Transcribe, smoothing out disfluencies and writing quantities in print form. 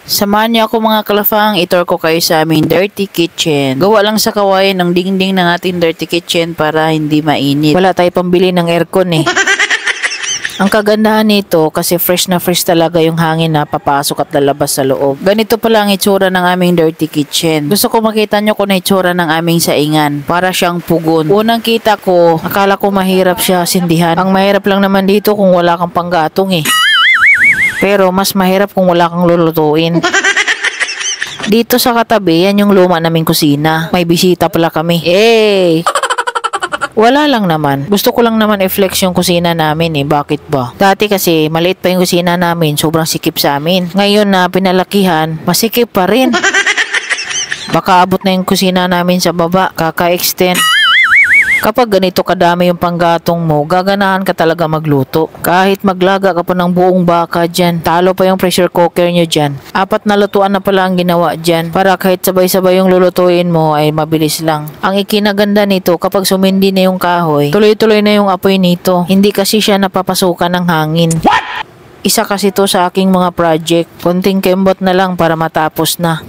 Samahan niyo ako mga kalafang, itur ko kayo sa aming dirty kitchen. Gawa lang sa kawayan ng dingding ng ating dirty kitchen para hindi mainit. Wala tayo pambili ng aircon eh. Ang kagandahan nito kasi fresh na fresh talaga yung hangin na papasok at lalabas sa loob. Ganito pala ang itsura ng aming dirty kitchen. Gusto ko makita nyo kung na itsura ng aming saingan. Para siyang pugon. Unang kita ko, akala ko mahirap siya sindihan. Ang mahirap lang naman dito kung wala kang panggatong eh. Pero mas mahirap kung wala kang lulutuin. Dito sa katabi, yan yung luma naming kusina. May bisita pala kami. Hey! Wala lang naman. Gusto ko lang naman i-flex yung kusina namin eh. Bakit ba? Dati kasi maliit pa yung kusina namin. Sobrang sikip sa amin. Ngayon na pinalakihan, masikip pa rin. Baka abot na yung kusina namin sa baba. Kaka-extend. Kapag ganito kadami yung panggatong mo, gaganahan ka talaga magluto. Kahit maglaga ka pa ng buong baka dyan, talo pa yung pressure cooker nyo dyan. 4 na lutuan na pala ang ginawa dyan, para kahit sabay-sabay yung lulutuin mo ay mabilis lang. Ang ikinaganda nito, kapag sumindi na yung kahoy, tuloy-tuloy na yung apoy nito. Hindi kasi siya napapasukan ng hangin. What? Isa kasi to sa aking mga project. Konting kembot na lang para matapos na.